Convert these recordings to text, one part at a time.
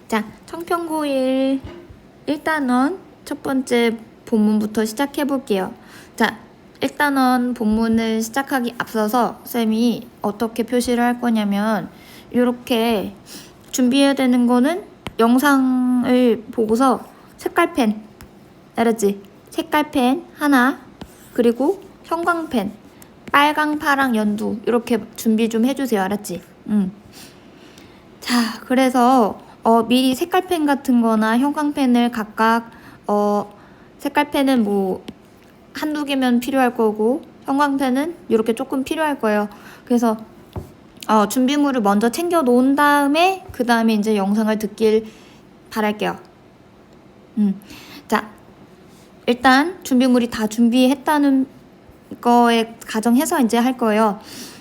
자, 청평고1 1단원 첫 번째 본문부터 시작해 볼게요. 자, 1단원 본문을 시작하기 앞서서 쌤이 어떻게 표시를 할 거냐면 이렇게 준비해야 되는 거는 영상을 보고서 색깔펜, 알았지? 색깔펜 하나, 그리고 형광펜, 빨강, 파랑, 연두 이렇게 준비 좀 해주세요. 알았지? 자, 그래서 미리 색깔펜 같은 거나 형광펜을 각각 색깔펜은 뭐 한두 개면 필요할 거고 형광펜은 이렇게 조금 필요할 거예요. 그래서 준비물을 먼저 챙겨 놓은 다음에 그 다음에 이제 영상을 듣길 바랄게요. 자, 일단 준비물이 다 준비했다는 거에 가정해서 이제 할 거예요.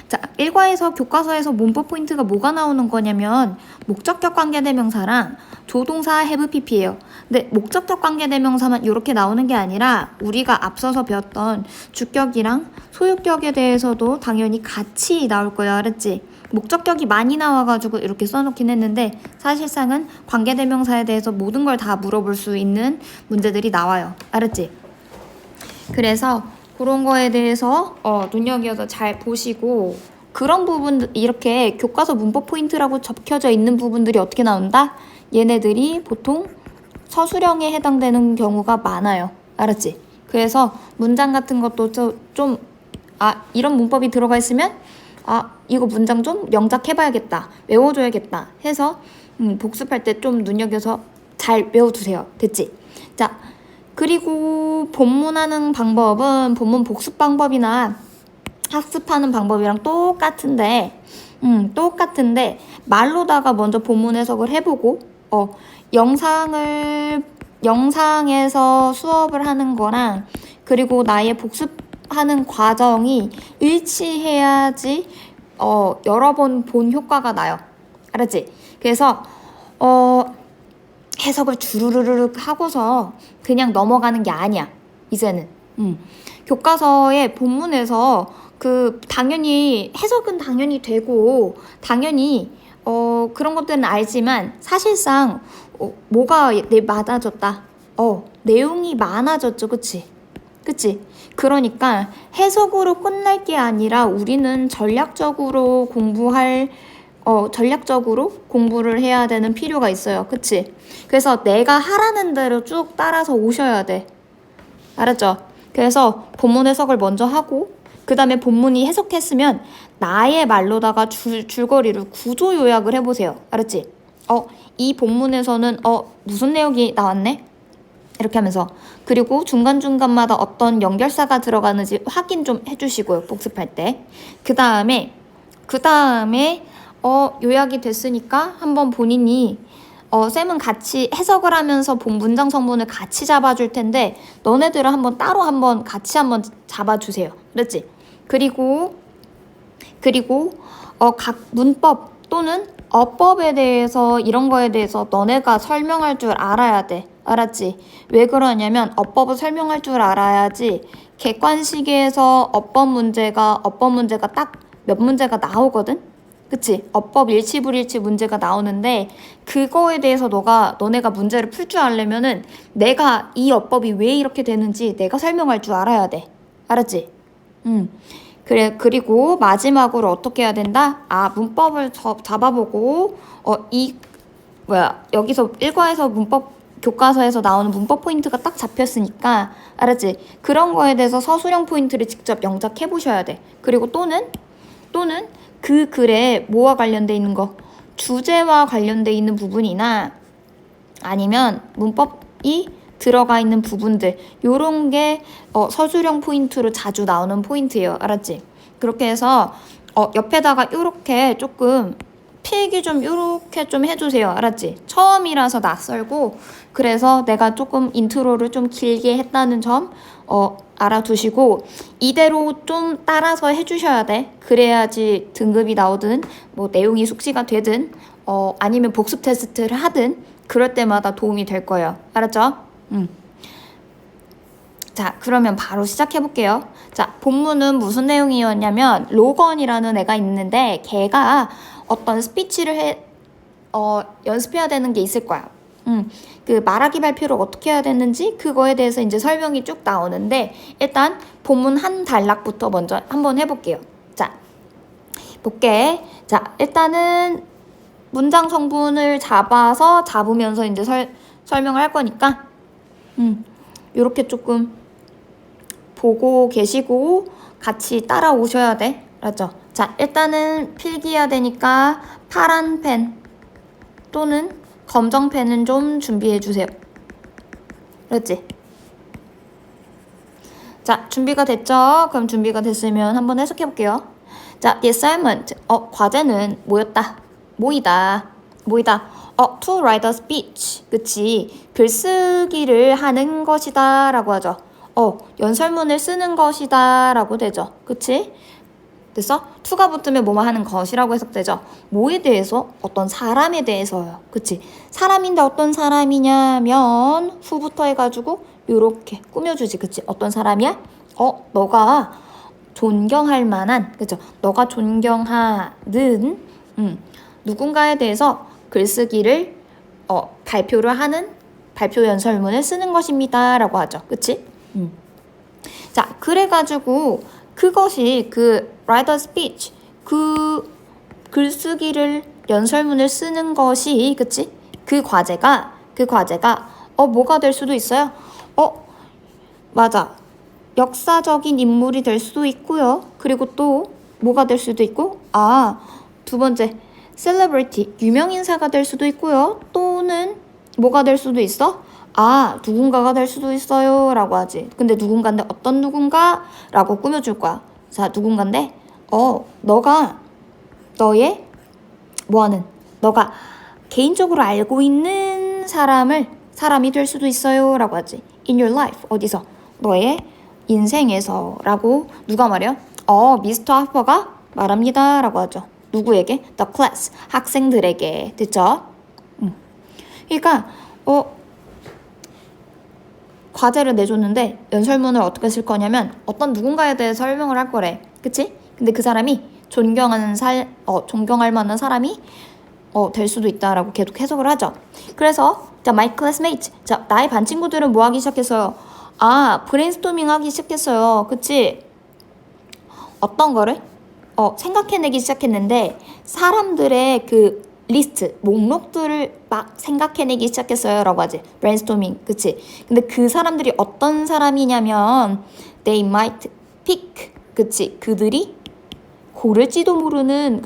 자, 1과에서 교과서에서 문법 포인트가 뭐가 나오는 거냐면 목적격 관계대명사랑 조동사 have pp예요. 근데 목적격 관계대명사만 이렇게 나오는 게 아니라 우리가 앞서서 배웠던 주격이랑 소유격에 대해서도 당연히 같이 나올 거예요. 알았지? 목적격이 많이 나와가지고 이렇게 써놓긴 했는데 사실상은 관계대명사에 대해서 모든 걸 다 물어볼 수 있는 문제들이 나와요. 알았지? 그래서 그런 거에 대해서 눈여겨서 잘 보시고, 그런 부분, 이렇게 교과서 문법 포인트라고 적혀져 있는 부분들이 어떻게 나온다? 얘네들이 보통 서술형에 해당되는 경우가 많아요. 알았지? 그래서 문장 같은 것도 좀 이런 문법이 들어가 있으면 이거 문장 좀 영작해봐야겠다, 외워줘야겠다 해서 복습할 때 좀 눈여겨서 잘 외워두세요. 됐지? 자, 그리고 본문하는 방법은 본문 복습 방법이나 학습하는 방법이랑 똑같은데 말로다가 먼저 본문 해석을 해보고 영상에서 수업을 하는 거랑 그리고 나의 복습하는 과정이 일치해야지 여러 번 본 효과가 나요. 알았지? 그래서 해석을 주르르륵 하고서 그냥 넘어가는 게 아니야. 이제는 교과서의 본문에서 당연히 해석은 당연히 되고 당연히 그런 것들은 알지만 사실상 뭐가 많아졌다. 내용이 많아졌죠. 그치? 그러니까 해석으로 끝날 게 아니라 우리는 전략적으로 공부를 해야 되는 필요가 있어요. 그치? 그래서 내가 하라는 대로 쭉 따라서 오셔야 돼. 알았죠? 그래서 본문 해석을 먼저 하고 그 다음에 본문이 해석했으면 나의 말로다가 줄거리를 구조 요약을 해보세요. 알았지? 이 본문에서는 무슨 내용이 나왔네? 이렇게 하면서, 그리고 중간중간마다 어떤 연결사가 들어가는지 확인 좀 해주시고요. 복습할 때. 그 다음에 요약이 됐으니까 한번 본인이 쌤은 같이 해석을 하면서 본 문장 성분을 같이 잡아줄 텐데 너네들은 같이 한번 잡아주세요. 그렇지? 그리고 각 문법 또는 어법에 대해서 이런 거에 대해서 너네가 설명할 줄 알아야 돼. 알았지? 왜 그러냐면 어법을 설명할 줄 알아야지 객관식에서 어법 문제가 딱 몇 문제가 나오거든? 그치? 어법 일치불일치 문제가 나오는데 그거에 대해서 너네가 문제를 풀 줄 알려면은 내가 이 어법이 왜 이렇게 되는지 내가 설명할 줄 알아야 돼. 알았지? 그래, 그리고 마지막으로 어떻게 해야 된다? 문법을 잡아보고 여기서 1과에서 문법 교과서에서 나오는 문법 포인트가 딱 잡혔으니까, 알았지? 그런 거에 대해서 서술형 포인트를 직접 영작해 보셔야 돼. 그리고 또는 그 글에 뭐와 관련돼 있는 거, 주제와 관련돼 있는 부분이나 아니면 문법이 들어가 있는 부분들, 요런 게 서술형 포인트로 자주 나오는 포인트예요. 알았지? 그렇게 해서 옆에다가 요렇게 조금 필기 좀 요렇게 좀 해주세요. 알았지? 처음이라서 낯설고 그래서 내가 조금 인트로를 좀 길게 했다는 점 알아두시고 이대로 좀 따라서 해주셔야 돼. 그래야지 등급이 나오든 뭐 내용이 숙지가 되든 아니면 복습 테스트를 하든 그럴 때마다 도움이 될 거예요. 알았죠? 자, 그러면 바로 시작해 볼게요. 자, 본문은 무슨 내용이었냐면 로건이라는 애가 있는데 걔가 어떤 스피치를 연습해야 되는 게 있을 거야. 그 말하기 발표를 어떻게 해야 되는지 그거에 대해서 이제 설명이 쭉 나오는데 일단 본문 한 단락부터 먼저 한번 해볼게요. 자, 볼게. 자, 일단은 문장 성분을 잡으면서 이제 설명을 할 거니까 요렇게 조금 보고 계시고 같이 따라오셔야 돼. 알았죠? 자, 일단은 필기해야 되니까 파란 펜 또는 검정 펜은 좀 준비해 주세요. 그렇지? 자, 준비가 됐죠? 그럼 준비가 됐으면 한번 해석해 볼게요. 자, the assignment, 과제는 모이다. to write a speech. 그치? 글쓰기를 하는 것이다 라고 하죠. 연설문을 쓰는 것이다 라고 되죠. 그치? 됐어? to가 붙으면 뭐뭐 하는 것이라고 해석되죠. 뭐에 대해서? 어떤 사람에 대해서요. 그치? 사람인데 어떤 사람이냐면 후부터 해가지고 요렇게 꾸며주지. 그치? 어떤 사람이야? 너가 존경할 만한, 그쵸? 너가 존경하는 누군가에 대해서 글쓰기를 발표를 하는 발표 연설문을 쓰는 것입니다 라고 하죠. 그치? 자, 그래가지고 그것이 그 write a speech, 그 글쓰기를 연설문을 쓰는 것이, 그치? 그 과제가 뭐가 될 수도 있어요. 맞아. 역사적인 인물이 될 수도 있고요. 그리고 또 뭐가 될 수도 있고, 두 번째 celebrity, 유명인사가 될 수도 있고요. 또는 뭐가 될 수도 있어? 누군가가 될 수도 있어요 라고 하지. 근데 누군가인데 어떤 누군가? 라고 꾸며줄 거야. 자, 누군가인데 너가 개인적으로 알고 있는 사람이 될 수도 있어요 라고 하지. In your life, 어디서? 너의 인생에서 라고 누가 말해요? 미스터 하퍼가 말합니다 라고 하죠. 누구에게? The class, 학생들에게. 됐죠? 그러니까 과제를 내줬는데 연설문을 어떻게 쓸 거냐면 어떤 누군가에 대해 설명을 할 거래. 그치? 근데 그 사람이 존경할 만한 사람이 될 수도 있다라고 계속 해석을 하죠. 그래서 자, my classmates, 자, 나의 반 친구들은 뭐 하기 시작했어요? 브레인스토밍 하기 시작했어요. 그치? 어떤 거를? 생각해내기 시작했는데 사람들의 그 리스트, 목록들을 막 생각해내기 시작했어요 라고 하지. brainstorming, 그치? 근데 그 사람들이 어떤 사람이냐면 they might pick, 그치? 그들이 고를지도 모르는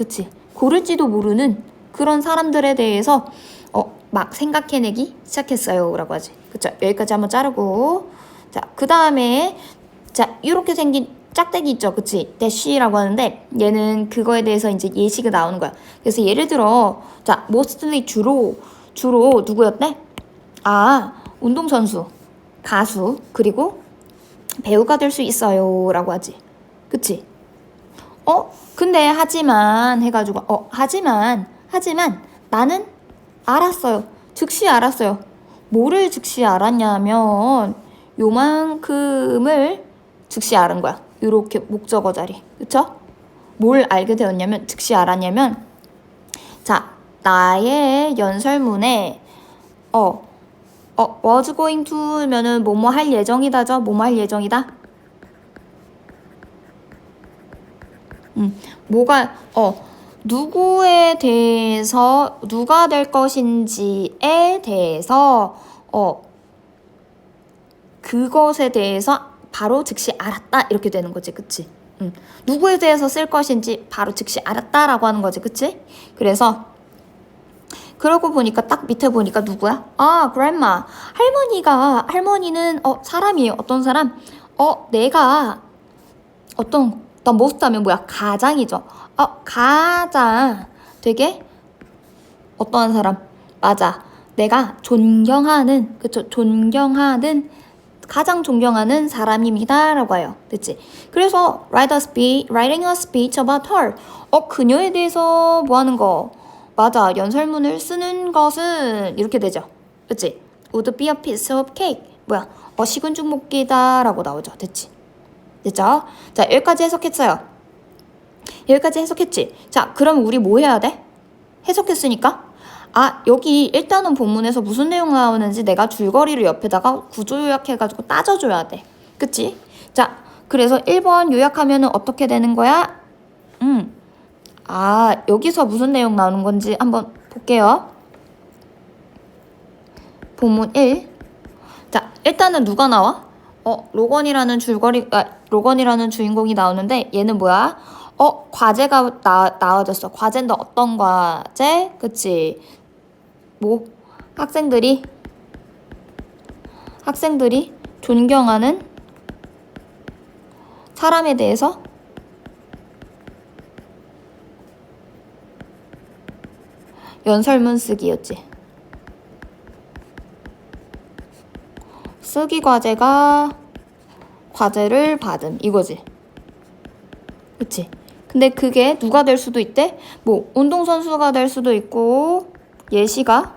그런 사람들에 대해서 막 생각해내기 시작했어요 라고 하지. 그쵸? 여기까지 한번 자르고, 자, 그 다음에 자, 이렇게 생긴 짝대기 있죠, 그치? 대쉬라고 하는데 얘는 그거에 대해서 이제 예시가 나오는 거야. 그래서 예를 들어, 자, mostly 주로 누구였대? 운동선수, 가수, 그리고 배우가 될 수 있어요 라고 하지. 그치? 근데 하지만 해가지고 하지만 나는 알았어요. 즉시 알았어요. 뭐를 즉시 알았냐면 요만큼을 즉시 알은 거야. 요렇게 목적어 자리. 그쵸? 뭘 알게 되었냐면 즉시 알았냐면 자, 나의 연설문에 was going to면은 뭐뭐 할 예정이다죠. 뭐뭐 할 예정이다. 누구에 대해서 누가 될 것인지에 대해서 그것에 대해서 바로 즉시 알았다 이렇게 되는 거지. 그치? 누구에 대해서 쓸 것인지 바로 즉시 알았다라고 하는 거지. 그치? 그래서 그러고 보니까 딱 밑에 보니까 누구야? grandma. 할머니는 사람이에요. 어떤 사람? 내가 most 하면 뭐야? 가장이죠. 가장 되게 어떠한 사람? 맞아. 내가 존경하는, 그쵸? 가장 존경하는 사람입니다 라고 해요. 됐지? 그래서 writing a speech about her. 그녀에 대해서 뭐 하는 거? 맞아. 연설문을 쓰는 것은 이렇게 되죠. 그치? Would be a piece of cake. 뭐야? 식은 죽 먹기다 라고 나오죠. 됐지? 됐죠? 자, 여기까지 해석했어요. 여기까지 해석했지? 자, 그럼 우리 뭐 해야 돼? 해석했으니까 아, 여기 일단은 본문에서 무슨 내용 나오는지 내가 줄거리를 옆에다가 구조 요약해가지고 따져줘야 돼. 그치? 자, 그래서 1번 요약하면은 어떻게 되는 거야? 아, 여기서 무슨 내용 나오는 건지 한번 볼게요. 본문 1. 자, 일단은 누가 나와? 로건이라는 주인공이 나오는데 얘는 뭐야? 과제가 나와졌어. 과제인데 어떤 과제? 그치? 뭐 학생들이 존경하는 사람에 대해서 연설문 쓰기였지. 쓰기 과제를 받음 이거지. 그치? 근데 그게 누가 될 수도 있대? 뭐 운동선수가 될 수도 있고 예시가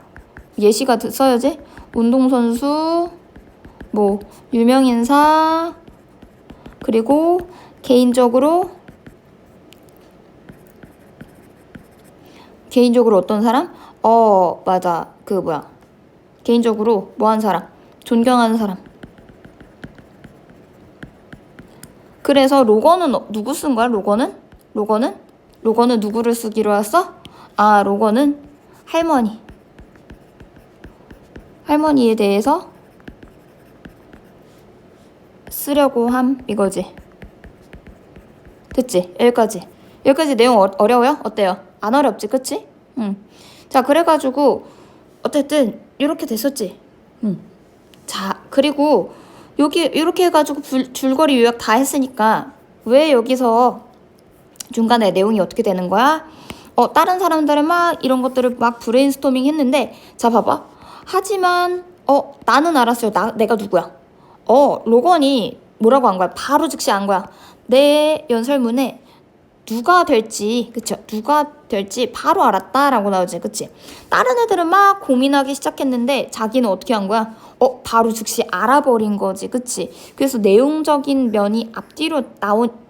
써야지. 운동선수, 뭐 유명인사, 그리고 개인적으로 어떤 사람? 맞아. 개인적으로 뭐한 사람? 존경하는 사람. 그래서 로건은 누구 쓴 거야? 로건은 누구를 쓰기로 했어? 아, 로건은 할머니에 대해서 쓰려고 함 이거지. 됐지? 여기까지 내용 어려워요? 어때요? 안 어렵지, 그치? 자, 그래가지고 어쨌든 이렇게 됐었지. 자, 그리고 여기 이렇게 해가지고 줄거리 요약 다 했으니까 왜 여기서 중간에 내용이 어떻게 되는 거야? 다른 사람들은 막 이런 것들을 막 브레인스토밍 했는데, 자, 봐봐. 하지만 나는 알았어요. 내가 누구야? 로건이 뭐라고 한 거야? 바로 즉시 한 거야. 내 연설문에 누가 될지 바로 알았다라고 나오지. 그치? 다른 애들은 막 고민하기 시작했는데 자기는 어떻게 한 거야? 바로 즉시 알아버린 거지. 그치? 그래서 내용적인 면이 앞뒤로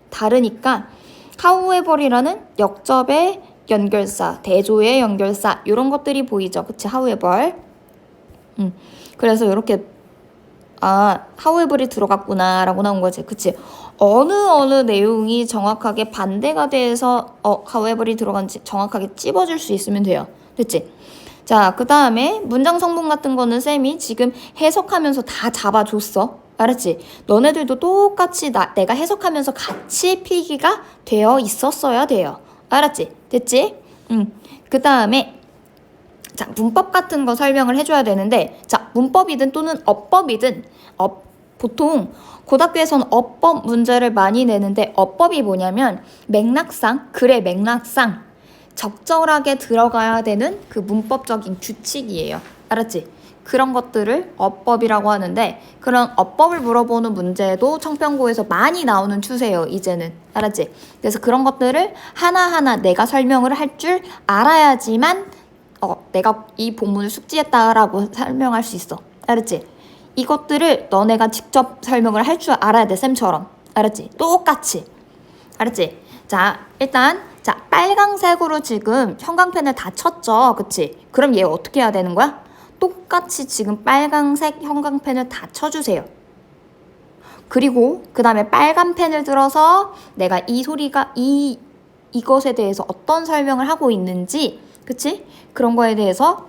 다르니까 however이라는 역접의 연결사, 대조의 연결사 이런 것들이 보이죠. 그치? however. 그래서 이렇게 however이 들어갔구나 라고 나온 거지. 그치? 어느 내용이 정확하게 반대가 돼서 however이 들어간지 정확하게 찝어줄 수 있으면 돼요. 됐지? 자, 그 다음에 문장 성분 같은 거는 쌤이 지금 해석하면서 다 잡아줬어. 알았지? 너네들도 똑같이 내가 해석하면서 같이 필기가 되어 있었어야 돼요. 알았지? 됐지? 그 다음에 자, 문법 같은 거 설명을 해줘야 되는데, 자, 문법이든 또는 어법이든 보통 고등학교에서는 어법 문제를 많이 내는데, 어법이 뭐냐면 글의 맥락상 적절하게 들어가야 되는 그 문법적인 규칙이에요. 알았지? 그런 것들을 어법이라고 하는데, 그런 어법을 물어보는 문제도 청평고에서 많이 나오는 추세예요, 이제는. 알았지? 그래서 그런 것들을 하나하나 내가 설명을 할 줄 알아야지만 내가 이 본문을 숙지했다라고 설명할 수 있어. 알았지? 이것들을 너네가 직접 설명을 할 줄 알아야 돼, 쌤처럼. 알았지? 똑같이. 알았지? 자, 일단 빨강색으로 지금 형광펜을 다 쳤죠. 그치? 그럼 얘 어떻게 해야 되는 거야? 똑같이 지금 빨강색 형광펜을 다 쳐주세요. 그리고 그 다음에 빨간 펜을 들어서 내가 이것에 대해서 어떤 설명을 하고 있는지, 그치? 그런 거에 대해서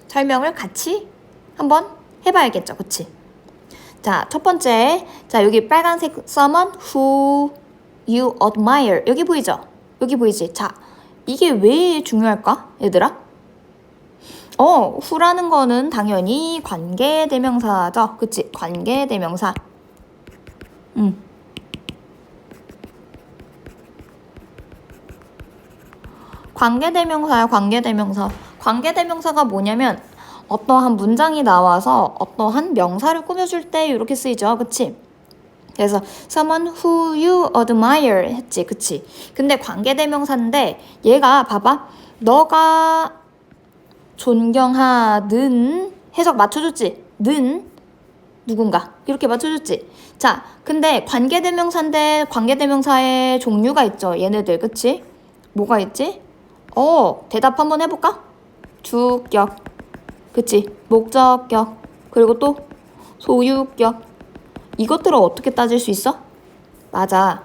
설명을 같이 한번 해봐야겠죠. 그치? 자, 첫 번째. 자, 여기 빨간색 someone who you admire. 여기 보이죠? 여기 보이지? 자, 이게 왜 중요할까? 얘들아? who라는 거는 당연히 관계대명사죠. 그치? 관계대명사. 관계대명사야, 관계대명사. 관계대명사가 뭐냐면 어떠한 문장이 나와서 어떠한 명사를 꾸며줄 때 이렇게 쓰이죠. 그치? 그래서 someone who you admire 했지. 그치? 근데 관계대명사인데 얘가 봐봐. 너가 존경하는 해석 맞춰줬지? 는 누군가 이렇게 맞춰줬지? 자, 근데 관계대명사인데 관계대명사의 종류가 있죠. 얘네들. 그치? 뭐가 있지? 대답 한번 해볼까? 주격, 그치? 목적격, 그리고 또 소유격. 이것들을 어떻게 따질 수 있어? 맞아.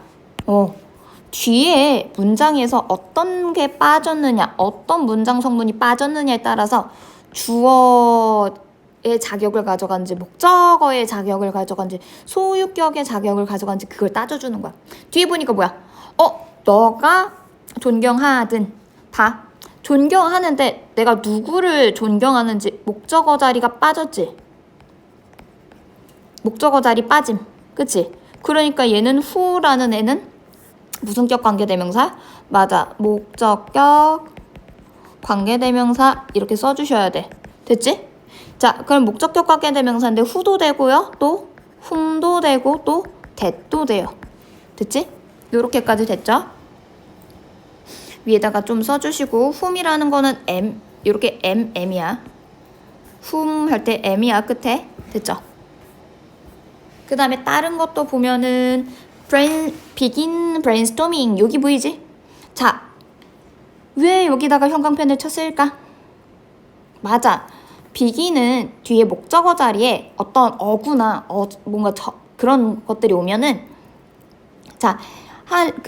뒤에 문장에서 어떤 게 빠졌느냐, 어떤 문장 성분이 빠졌느냐에 따라서 주어의 자격을 가져간지, 목적어의 자격을 가져간지, 소유격의 자격을 가져간지 그걸 따져주는 거야. 뒤에 보니까 뭐야? 너가 존경하든. 봐. 존경하는데 내가 누구를 존경하는지 목적어 자리가 빠졌지. 목적어 자리 빠짐. 그치? 그러니까 얘는 who라는 애는 무슨 격 관계대명사? 맞아. 목적격 관계대명사 이렇게 써주셔야 돼. 됐지? 자, 그럼 목적격 관계대명사인데 who도 되고요. 또 whom도 되고 또 that도 돼요. 됐지? 요렇게까지 됐죠? 위에다가 좀 써주시고 whom이라는 거는 m, 요렇게 m이야. whom 할 때 m이야, 끝에. 됐죠? 그 다음에 다른 것도 보면은 begin brainstorming 여기 보이지? 자, 왜 여기다가 형광펜을 쳤을까? 맞아. begin은 뒤에 목적어 자리에 어떤 어구나 뭔가 그런 것들이 오면은 자,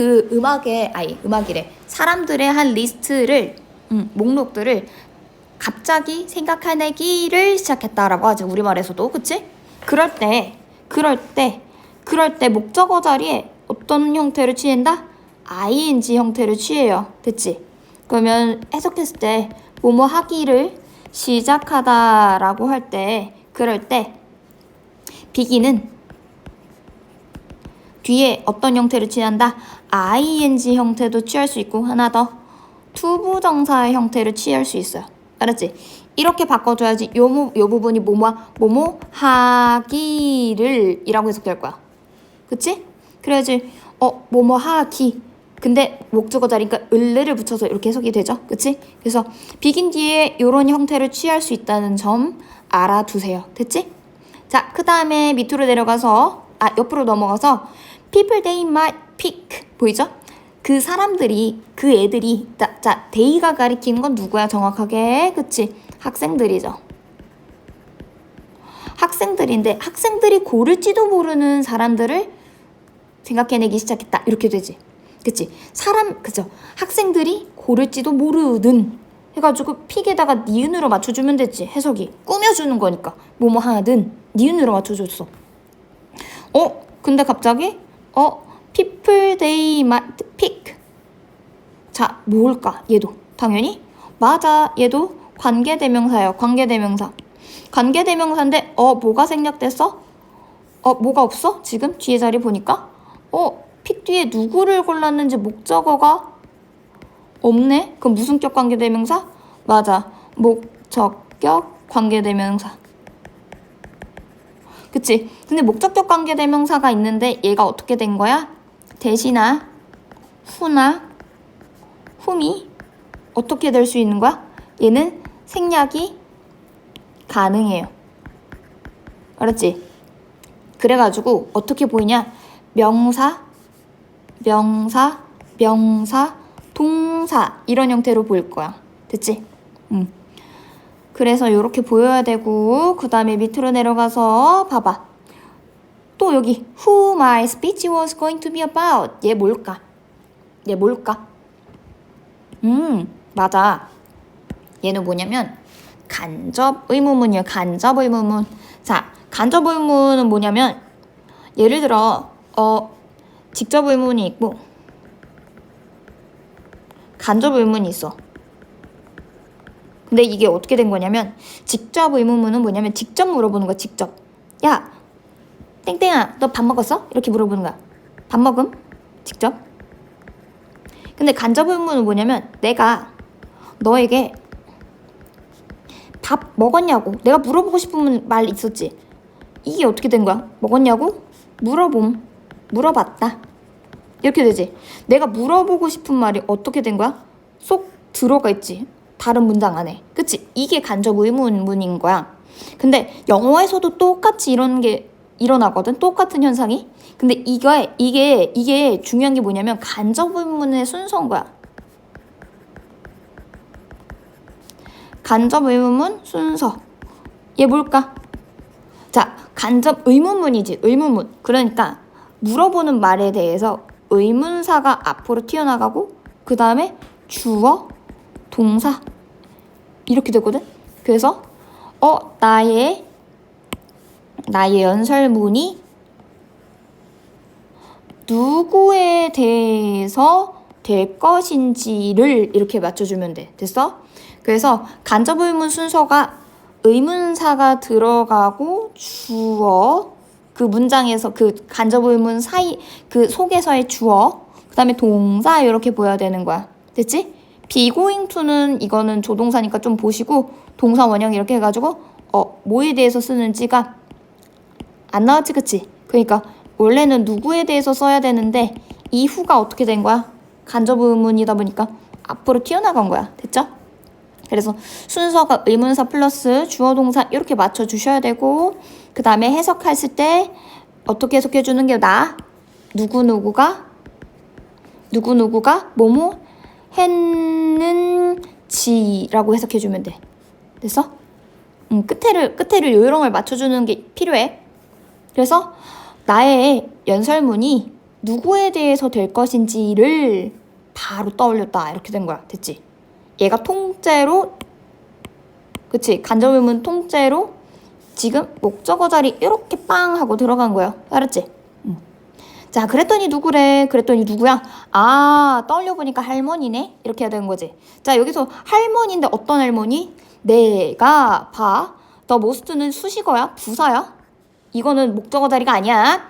음악이래. 사람들의 한 리스트를 목록들을 갑자기 생각해내기를 시작했다라고 하지. 우리말에서도. 그치? 그럴 때 목적어 자리에 어떤 형태를 취한다? ing 형태를 취해요. 됐지? 그러면 해석했을 때 뭐뭐 하기를 시작하다라고 할 때 그럴 때 begin은 뒤에 어떤 형태를 취한다? ing 형태도 취할 수 있고 하나 더 투부정사의 형태를 취할 수 있어요. 알았지? 이렇게 바꿔줘야지 요 부분이 뭐뭐 하기를 이라고 해석될 거야. 그치? 그래야지 뭐뭐 하기 근데 목적어 자리니까 을레를 붙여서 이렇게 해석이 되죠. 그치? 그래서 begin 뒤에 이런 형태를 취할 수 있다는 점 알아두세요. 됐지? 자, 그 다음에 밑으로 내려가서 옆으로 넘어가서 people they might pick 보이죠? 그 사람들이 그 애들이 자 they가 가리키는 건 누구야 정확하게? 그치? 학생들이죠. 학생들인데 학생들이 고를지도 모르는 사람들을 생각해내기 시작했다 이렇게 되지. 그치? 그죠? 학생들이 고를지도 모르는 해가지고 픽에다가 니은으로 맞춰주면 되지. 해석이 꾸며주는 거니까 뭐뭐 하든 니은으로 맞춰줬어. 근데 갑자기 people they might pick 자 뭘까? 얘도 당연히 맞아. 얘도 관계대명사예요. 관계대명사인데 뭐가 생략됐어? 뭐가 없어? 지금 뒤에 자리 보니까 픽 뒤에 누구를 골랐는지 목적어가 없네? 그럼 무슨 격 관계대명사? 맞아. 목적격 관계대명사. 그치? 근데 목적격 관계대명사가 있는데 얘가 어떻게 된 거야? 대시나 후나 훔이 어떻게 될 수 있는 거야? 얘는 생략이 가능해요. 알았지? 그래가지고 어떻게 보이냐? 명사, 동사 이런 형태로 보일 거야. 됐지? 그래서 이렇게 보여야 되고 그 다음에 밑으로 내려가서 봐봐. 또 여기 Who my speech was going to be about 얘 뭘까? 맞아. 얘는 뭐냐면 간접 의문문이에요. 간접 의문문. 자, 간접 의문은 뭐냐면 예를 들어 직접 의문이 있고 간접 의문이 있어. 근데 이게 어떻게 된 거냐면 직접 의문문은 뭐냐면 직접 물어보는 거야. 직접. 야, 땡땡아, 너 밥 먹었어? 이렇게 물어보는 거야. 밥 먹음? 직접. 근데 간접 의문은 뭐냐면 내가 너에게 밥 먹었냐고 내가 물어보고 싶은 말 있었지. 이게 어떻게 된 거야? 먹었냐고? 물어봤다. 이렇게 되지. 내가 물어보고 싶은 말이 어떻게 된 거야? 쏙 들어가 있지. 다른 문장 안에. 그치? 이게 간접 의문문인 거야. 근데 영어에서도 똑같이 이런 게 일어나거든. 똑같은 현상이. 근데 이게 중요한 게 뭐냐면 간접 의문문의 순서인 거야. 간접 의문문 순서. 얘 뭘까? 자, 간접 의문문이지. 의문문. 그러니까 물어보는 말에 대해서 의문사가 앞으로 튀어나가고 그 다음에 주어, 동사 이렇게 되거든. 그래서 나의 연설문이 누구에 대해서 될 것인지를 이렇게 맞춰주면 돼. 됐어? 그래서 간접 의문 순서가 의문사가 들어가고 주어, 그 문장에서 그 간접 의문 사이 그 속에서의 주어, 그 다음에 동사 이렇게 보여야 되는 거야. 됐지? be going to는 이거는 조동사니까 좀 보시고 동사 원형 이렇게 해가지고 뭐에 대해서 쓰는지가 안 나왔지, 그치? 그러니까 원래는 누구에 대해서 써야 되는데 이후가 어떻게 된 거야? 간접 의문이다 보니까 앞으로 튀어나간 거야. 됐죠? 그래서 순서가 의문사 플러스 주어 동사 이렇게 맞춰주셔야 되고 그 다음에 해석했을 때 어떻게 해석해주는 게 나아? 누구누구가 뭐뭐 했는지라고 해석해주면 돼. 됐어? 끝에를 요령을 맞춰주는 게 필요해. 그래서 나의 연설문이 누구에 대해서 될 것인지를 바로 떠올렸다. 이렇게 된 거야. 됐지? 얘가 통째로, 그치? 간접 의문 통째로 지금 목적어 자리 이렇게 빵 하고 들어간 거야. 알았지? 자, 그랬더니 누구래? 그랬더니 누구야? 아, 떠올려보니까 할머니네? 이렇게 해야 되는 거지. 자, 여기서 할머니인데 어떤 할머니? 내가 봐. 더 모스트는 수식어야? 부사야? 이거는 목적어 자리가 아니야.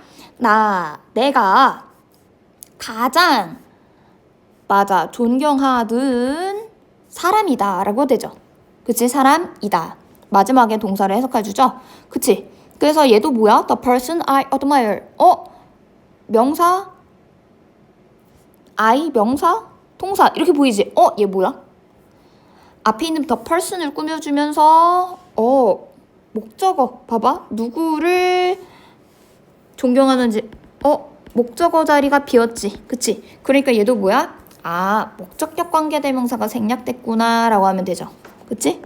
내가 가장 맞아 존경하는 사람이다 라고 되죠. 그치? 사람이다. 마지막에 동사를 해석해주죠. 그치? 그래서 얘도 뭐야? The person I admire. 명사? I 명사? 동사 이렇게 보이지? 얘 뭐야? 앞에 있는 the person을 꾸며주면서 목적어 봐봐. 누구를 존경하는지 목적어 자리가 비었지. 그치? 그러니까 얘도 뭐야? 아, 목적격 관계대명사가 생략됐구나 라고 하면 되죠. 그치?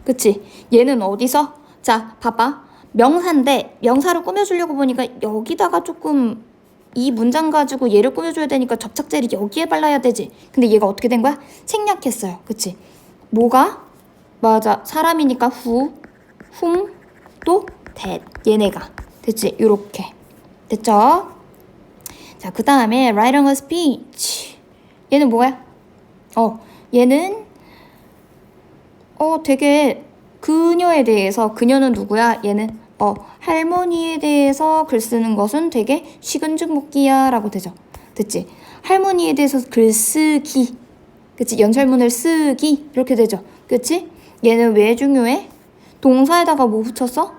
그치? 얘는 어디서? 자, 봐봐. 명사인데 명사를 꾸며주려고 보니까 여기다가 조금 이 문장 가지고 얘를 꾸며줘야 되니까 접착제를 여기에 발라야 되지. 근데 얘가 어떻게 된 거야? 생략했어요. 그치? 뭐가? 맞아. 사람이니까 who, whom, 또 that. 얘네가. 됐지? 요렇게. 됐죠? 자, 그 다음에 writing a speech. 얘는 뭐야? 얘는 되게 그녀에 대해서, 그녀는 누구야? 얘는 할머니에 대해서 글 쓰는 것은 되게 식은죽 먹기야 라고 되죠. 됐지? 할머니에 대해서 글 쓰기. 그치? 연설문을 쓰기. 이렇게 되죠. 그치? 얘는 왜 중요해? 동사에다가 뭐 붙였어?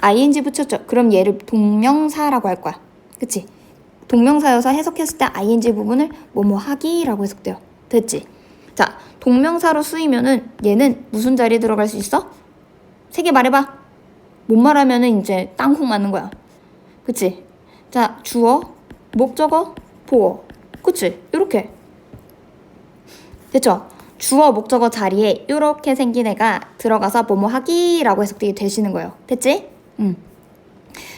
ing 붙였죠. 그럼 얘를 동명사라고 할 거야. 그치? 동명사여서 해석했을 때 ing 부분을 뭐뭐 하기라고 해석돼요. 됐지? 자, 동명사로 쓰이면은 얘는 무슨 자리에 들어갈 수 있어? 3개 말해봐. 못 말하면은 이제 땅콩 맞는 거야. 그치? 자, 주어, 목적어, 보어. 그치? 이렇게. 됐죠? 주어, 목적어 자리에 이렇게 생긴 애가 들어가서 뭐뭐 하기라고 해석되게 되시는 거예요. 됐지?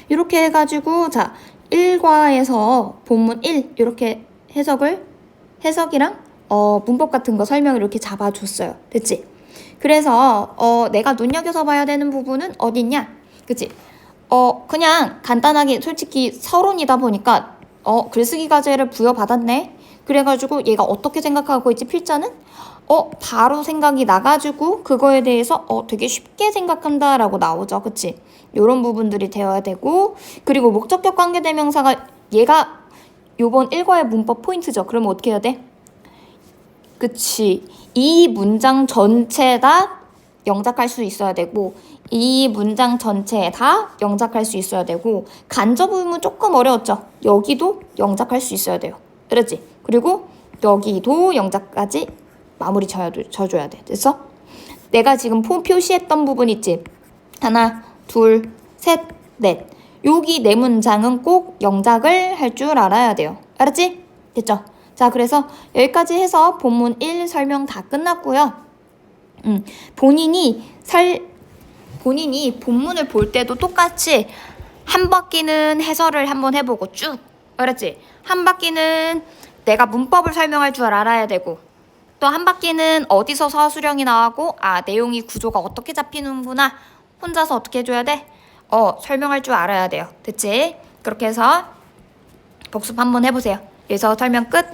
이렇게 해가지고 자, 1과에서 본문 1 이렇게 해석이랑 문법 같은 거 설명을 이렇게 잡아줬어요. 됐지? 그래서 내가 눈여겨서 봐야 되는 부분은 어딨냐? 그치? 그냥 간단하게 솔직히 서론이다 보니까 글쓰기 과제를 부여받았네? 그래가지고 얘가 어떻게 생각하고 있지? 필자는? 바로 생각이 나가지고 그거에 대해서 되게 쉽게 생각한다 라고 나오죠. 그치? 요런 부분들이 되어야 되고, 그리고 목적격 관계대명사가 얘가 요번 1과의 문법 포인트죠. 그러면 어떻게 해야 돼? 그치? 이 문장 전체 다 영작할 수 있어야 되고, 이 문장 전체에 다 영작할 수 있어야 되고, 간접 의문 조금 어려웠죠? 여기도 영작할 수 있어야 돼요. 그렇지? 그리고 여기도 영작까지 마무리 져줘야 돼. 됐어? 내가 지금 표시했던 부분 있지? 하나, 둘, 셋, 넷. 여기 네 문장은 꼭 영작을 할 줄 알아야 돼요. 알았지? 됐죠? 자, 그래서 여기까지 해서 본문 1 설명 다 끝났고요. 본인이 본문을 볼 때도 똑같이 한 바퀴는 해설을 한번 해보고 쭉. 알았지? 한 바퀴는 내가 문법을 설명할 줄 알아야 되고, 또 한 바퀴는 어디서 서술형이 나오고, 내용이 구조가 어떻게 잡히는구나. 혼자서 어떻게 해줘야 돼? 설명할 줄 알아야 돼요. 됐지? 그렇게 해서 복습 한번 해보세요. 여기서 설명 끝.